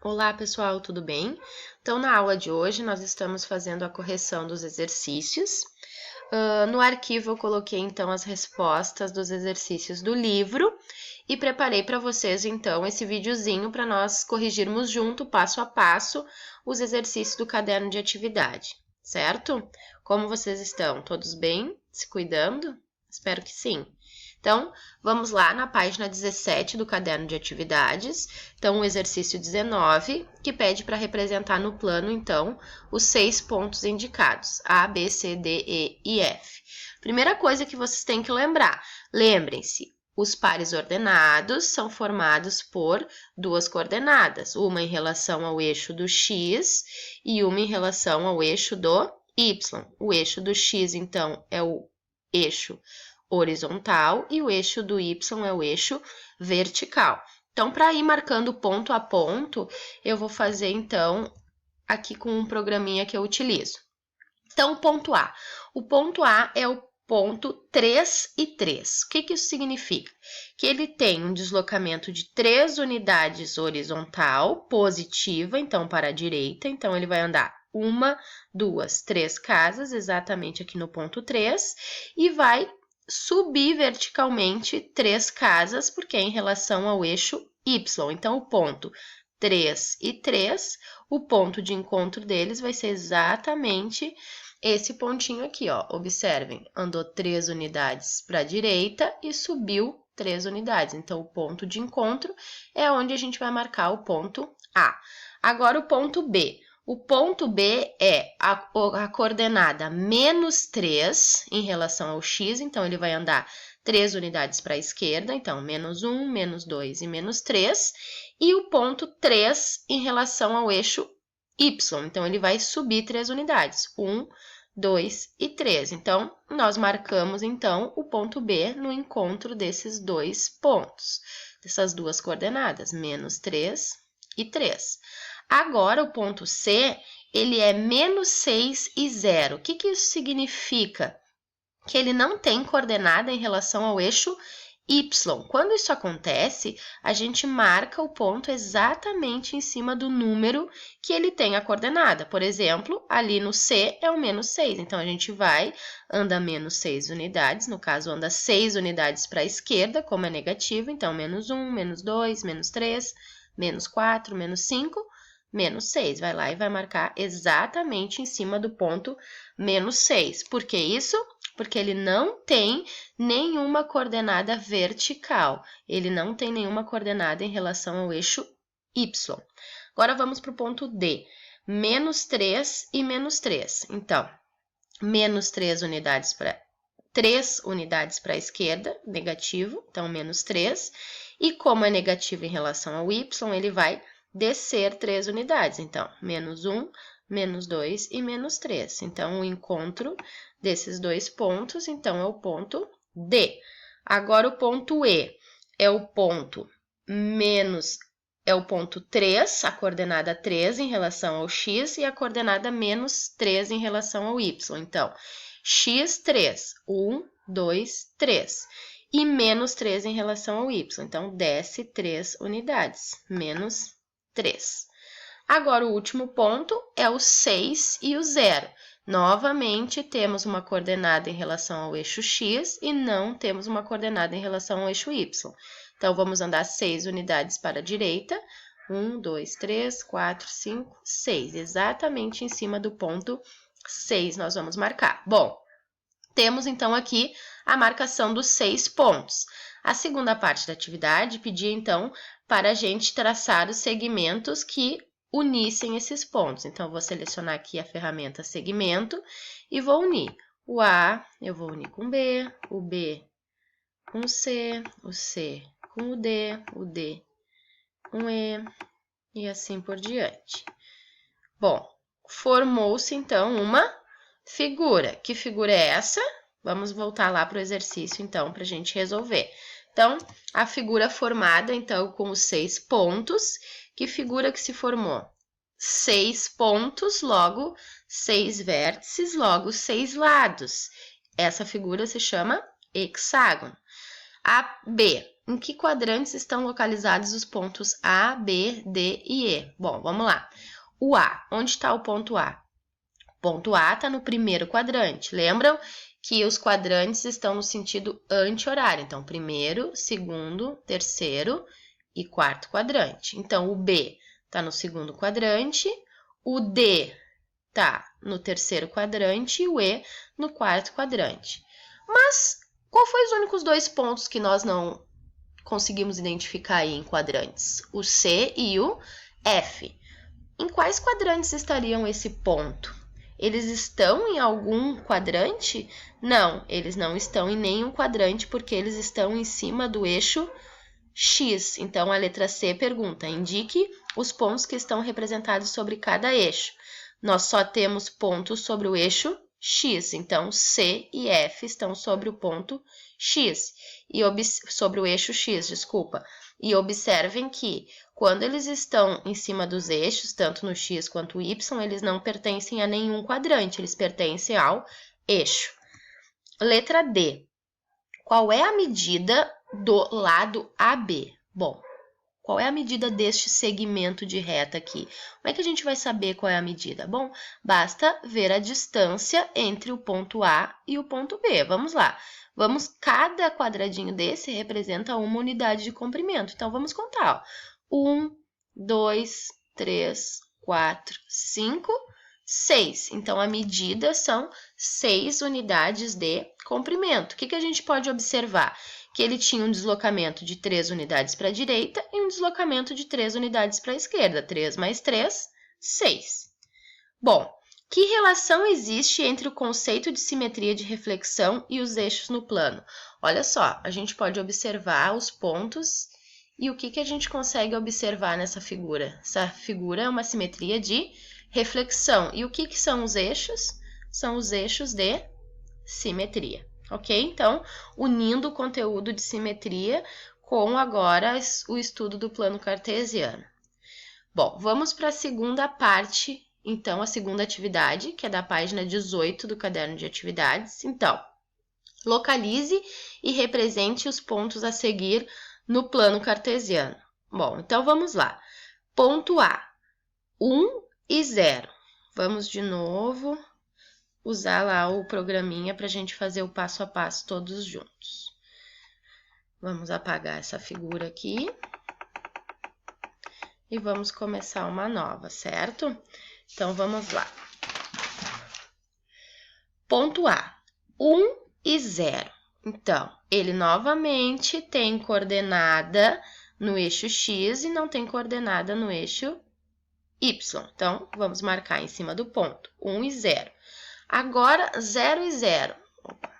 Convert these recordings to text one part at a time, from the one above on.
Olá, pessoal, tudo bem? Então, na aula de hoje, nós estamos fazendo a correção dos exercícios. No arquivo, eu coloquei, então, as respostas dos exercícios do livro e preparei para vocês, então, esse videozinho para nós corrigirmos junto, passo a passo, os exercícios do caderno de atividade, certo? Como vocês estão? Todos bem? Se cuidando? Espero que sim. Então, vamos lá na página 17 do caderno de atividades. Então, o exercício 19, que pede para representar no plano, então, os 6 pontos indicados, A, B, C, D, E e F. Primeira coisa que vocês têm que lembrar, lembrem-se, os pares ordenados são formados por duas coordenadas, uma em relação ao eixo do x e uma em relação ao eixo do y. O eixo do x, então, é o eixo horizontal e o eixo do y é o eixo vertical. Então, para ir marcando ponto a ponto, eu vou fazer, então, aqui com um programinha que eu utilizo. Então, ponto A. O ponto A é o ponto 3 e 3. O que isso significa? Que ele tem um deslocamento de 3 unidades horizontal, positiva, então, para a direita. Então, ele vai andar 1, 2, 3 casas, exatamente aqui no ponto 3, e vai subir verticalmente 3 casas, porque é em relação ao eixo Y. Então, o ponto 3 e 3, o ponto de encontro deles vai ser exatamente esse pontinho aqui, ó. Observem, andou 3 unidades para a direita e subiu 3 unidades. Então, o ponto de encontro é onde a gente vai marcar o ponto A. Agora, o ponto B. O ponto B é a coordenada menos 3 em relação ao x, então ele vai andar 3 unidades para a esquerda, então menos 1, menos 2 e menos 3. E o ponto 3 em relação ao eixo y, então ele vai subir 3 unidades, 1, 2 e 3. Então, nós marcamos, então, o ponto B no encontro desses dois pontos, dessas duas coordenadas, menos 3 e 3. Agora, o ponto C, ele é menos 6 e 0. O que isso significa? Que ele não tem coordenada em relação ao eixo Y. Quando isso acontece, a gente marca o ponto exatamente em cima do número que ele tem a coordenada. Por exemplo, ali no C é o menos 6. Então, a gente anda menos 6 unidades. No caso, anda 6 unidades para a esquerda, como é negativo. Então, menos 1, menos 2, menos 3, menos 4, menos 5, menos 6. Vai lá e vai marcar exatamente em cima do ponto menos 6. Por que isso? Porque ele não tem nenhuma coordenada vertical. Ele não tem nenhuma coordenada em relação ao eixo Y. Agora, vamos para o ponto D. Menos 3 e menos 3. Então, menos 3 unidades para 3 unidades para a esquerda, negativo, então menos 3. E como é negativo em relação ao Y, ele vai descer 3 unidades. Então, menos 1, menos 2 e menos 3. Então, o encontro desses dois pontos, então, é o ponto D. Agora, o ponto E é o ponto 3, a coordenada 3 em relação ao x e a coordenada menos 3 em relação ao y. Então, x3, 1, 2, 3. E menos 3 em relação ao y. Então, desce 3 unidades, menos 3. Agora, o último ponto é o 6 e o 0. Novamente, temos uma coordenada em relação ao eixo x e não temos uma coordenada em relação ao eixo y. Então, vamos andar 6 unidades para a direita. 1, 2, 3, 4, 5, 6. Exatamente em cima do ponto 6 nós vamos marcar. Bom, temos então aqui a marcação dos 6 pontos. A segunda parte da atividade pedia então para a gente traçar os segmentos que unissem esses pontos. Então, eu vou selecionar aqui a ferramenta segmento e vou unir. O A eu vou unir com B, o B com o C com o D com E e assim por diante. Bom, formou-se então uma figura. Que figura é essa? Vamos voltar lá para o exercício, então, para a gente resolver. Então, a figura formada, então, com os 6 pontos. Que figura que se formou? 6 pontos, logo 6 vértices, logo 6 lados. Essa figura se chama hexágono. A B, Em que quadrantes estão localizados os pontos A, B, D e E? Bom, vamos lá. O A, onde está o ponto A? O ponto A está no primeiro quadrante. Lembram que os quadrantes estão no sentido anti-horário. Então, primeiro, segundo, terceiro e quarto quadrante. Então, o B está no segundo quadrante, o D está no terceiro quadrante e o E no quarto quadrante. Mas, qual foi os únicos dois pontos que nós não conseguimos identificar aí em quadrantes? O C e o F. Em quais quadrantes estariam esse ponto? Eles estão em algum quadrante? Não, eles não estão em nenhum quadrante porque eles estão em cima do eixo X. Então, a letra C pergunta: indique os pontos que estão representados sobre cada eixo. Nós só temos pontos sobre o eixo X, então C e F estão sobre o ponto X, sobre o eixo X, desculpa. E observem que quando eles estão em cima dos eixos, tanto no X quanto no Y, eles não pertencem a nenhum quadrante, eles pertencem ao eixo. Letra D. Qual é a medida do lado AB? Bom, qual é a medida deste segmento de reta aqui? Como é que a gente vai saber qual é a medida? Bom, basta ver a distância entre o ponto A e o ponto B. Vamos lá. Cada quadradinho desse representa uma unidade de comprimento. Então, vamos contar. 1, 2, 3, 4, 5, 6. Então, a medida são 6 unidades de comprimento. O que a gente pode observar? Que ele tinha um deslocamento de 3 unidades para a direita e um deslocamento de 3 unidades para a esquerda. 3 mais 3, 6. Bom, que relação existe entre o conceito de simetria de reflexão e os eixos no plano? Olha só, a gente pode observar os pontos e o que a gente consegue observar nessa figura? Essa figura é uma simetria de reflexão. E o que são os eixos? São os eixos de simetria. Ok? Então, unindo o conteúdo de simetria com agora o estudo do plano cartesiano. Bom, vamos para a segunda parte, então, a segunda atividade, que é da página 18 do caderno de atividades. Então, localize e represente os pontos a seguir no plano cartesiano. Bom, então vamos lá. Ponto A, 1 e 0. Vamos de novo usar lá o programinha para a gente fazer o passo a passo todos juntos. Vamos apagar essa figura aqui e vamos começar uma nova, certo? Então, vamos lá. Ponto A, 1 e 0. Então, ele novamente tem coordenada no eixo X e não tem coordenada no eixo Y. Então, vamos marcar em cima do ponto, 1 e 0. Agora, 0 e 0. Opa,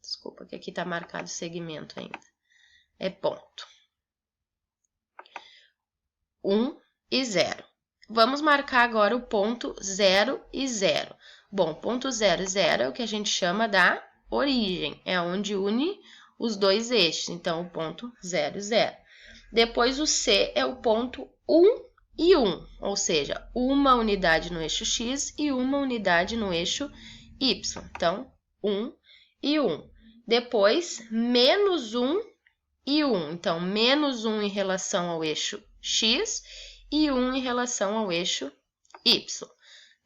desculpa que aqui está marcado segmento ainda. É ponto. 1 e 0. Vamos marcar agora o ponto 0 e 0. Bom, ponto 0 e 0 é o que a gente chama da origem. É onde une os dois eixos. Então, o ponto 0 e 0. Depois, o C é o ponto 1 e 1, ou seja, uma unidade no eixo X e uma unidade no eixo Y. Então, 1 e 1. Depois, menos 1 e 1. Então, menos 1 em relação ao eixo X e 1 em relação ao eixo Y.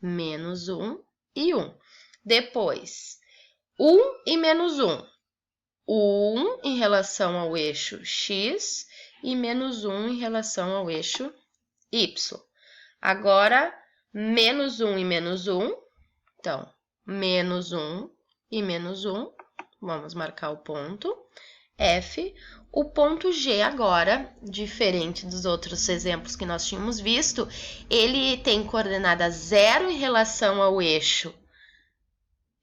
Menos 1 e 1. Depois, 1 e menos 1. 1 em relação ao eixo X e menos 1 em relação ao eixo Y. Agora, menos 1 e menos 1. Então, menos 1 e menos 1. Vamos marcar o ponto F. O ponto G agora, diferente dos outros exemplos que nós tínhamos visto, ele tem coordenada 0 em relação ao eixo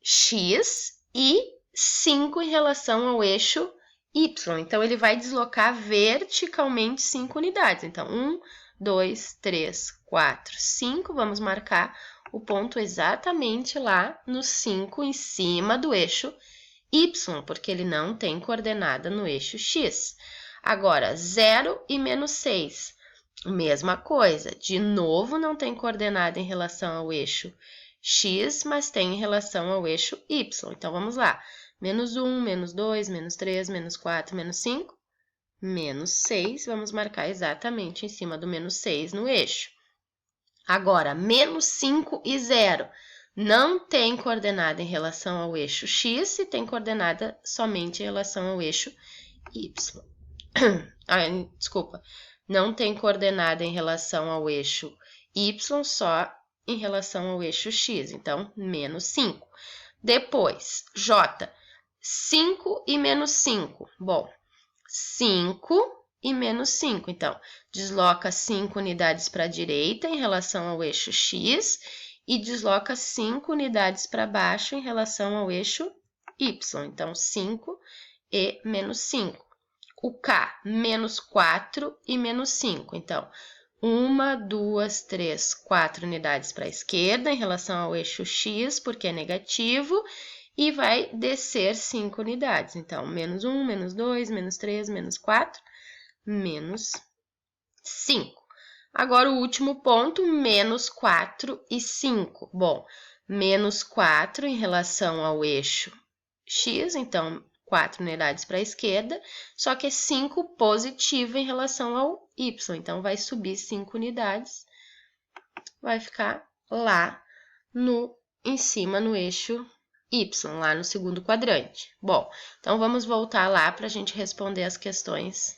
X e 5 em relação ao eixo Y. Então, ele vai deslocar verticalmente 5 unidades. Então, 1, 2, 3, 4, 5. Vamos marcar o ponto exatamente lá no 5 em cima do eixo Y, porque ele não tem coordenada no eixo X. Agora, 0 e menos 6. Mesma coisa. De novo, não tem coordenada em relação ao eixo X, mas tem em relação ao eixo Y. Então, vamos lá. Menos 1, menos 2, menos 3, menos 4, menos 5. menos 6, vamos marcar exatamente em cima do menos 6 no eixo. Agora, menos 5 e 0. Não tem coordenada em relação ao eixo x e tem coordenada somente em relação ao eixo y. Desculpa. Não tem coordenada em relação ao eixo y, só em relação ao eixo x. Então, menos 5. Depois, j. 5 e menos 5. Bom, 5 e menos 5. Então, desloca 5 unidades para a direita em relação ao eixo x e desloca 5 unidades para baixo em relação ao eixo y. Então, 5 e menos 5. O k, menos 4 e menos 5. Então, 1, 2, 3, 4 unidades para a esquerda em relação ao eixo x, porque é negativo, e vai descer 5 unidades. Então, menos 1, menos 2, menos 3, menos 4, menos 5. Agora, o último ponto, menos 4 e 5. Bom, menos 4 em relação ao eixo x, então, 4 unidades para a esquerda, só que é 5 positivo em relação ao y. Então, vai subir 5 unidades, vai ficar lá em cima no eixo y, lá no segundo quadrante. Bom, então vamos voltar lá para a gente responder as questões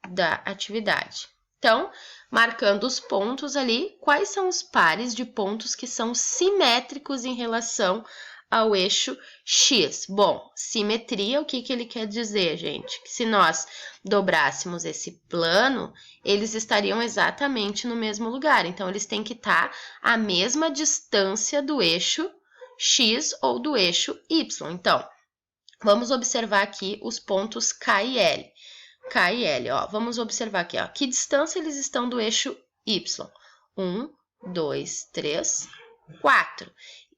da atividade. Então, marcando os pontos ali, quais são os pares de pontos que são simétricos em relação ao eixo x? Bom, simetria, o que ele quer dizer, gente? Que se nós dobrássemos esse plano, eles estariam exatamente no mesmo lugar. Então, eles têm que estar à mesma distância do eixo x ou do eixo y. Então, vamos observar aqui os pontos K e L. K e L, ó, vamos observar aqui, ó, que distância eles estão do eixo y? 1, 2, 3, 4.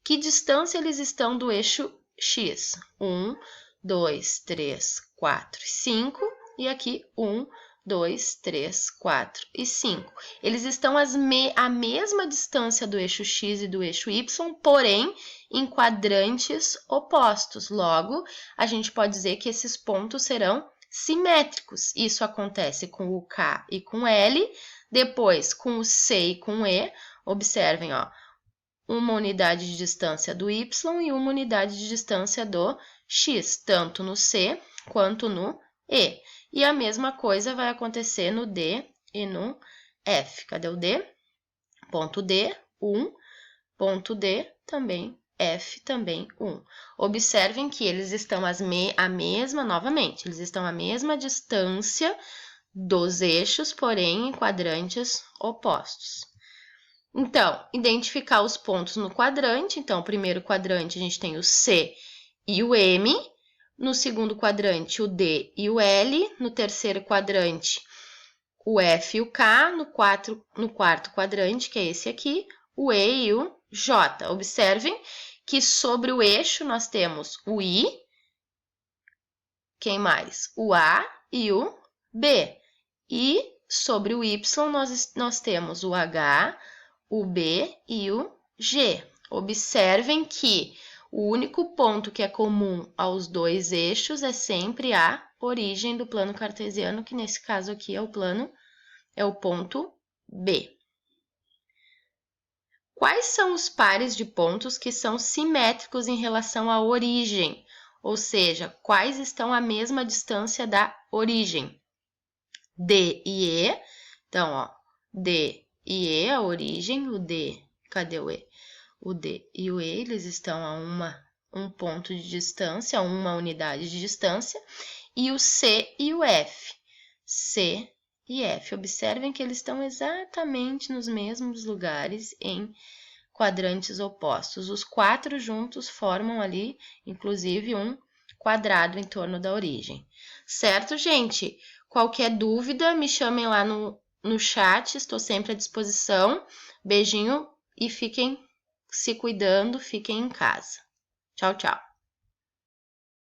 Que distância eles estão do eixo x? 1, 2, 3, 4, 5. E aqui, 1, 2, 3, 4 e 5. Eles estão à mesma distância do eixo x e do eixo y, porém em quadrantes opostos. Logo, a gente pode dizer que esses pontos serão simétricos. Isso acontece com o K e com o L, depois com o C e com o E. Observem, ó, uma unidade de distância do Y e uma unidade de distância do X, tanto no C quanto no E. E a mesma coisa vai acontecer no D e no F. Cadê o D? Ponto D, 1. Ponto D, também F, também 1. Observem que eles estão novamente, eles estão à mesma distância dos eixos, porém em quadrantes opostos. Então, identificar os pontos no quadrante. Então, no primeiro quadrante a gente tem o C e o M. No segundo quadrante, o D e o L. No terceiro quadrante, o F e o K. No quarto quadrante, que é esse aqui, o E e o J. Observem que sobre o eixo nós temos o I, quem mais? O A e o B. E sobre o Y nós temos o H, o B e o G. Observem que o único ponto que é comum aos dois eixos é sempre a origem do plano cartesiano, que nesse caso aqui é o ponto B. Quais são os pares de pontos que são simétricos em relação à origem? Ou seja, quais estão à mesma distância da origem? D e E. Então, ó, D e E, a origem, o D, cadê o E? O D e o E, eles estão a um ponto de distância, uma unidade de distância. E o C e o F. C e F. Observem que eles estão exatamente nos mesmos lugares em quadrantes opostos. Os 4 juntos formam ali, inclusive, um quadrado em torno da origem. Certo, gente? Qualquer dúvida, me chamem lá no chat, estou sempre à disposição. Beijinho e fiquem se cuidando, fiquem em casa. Tchau, tchau.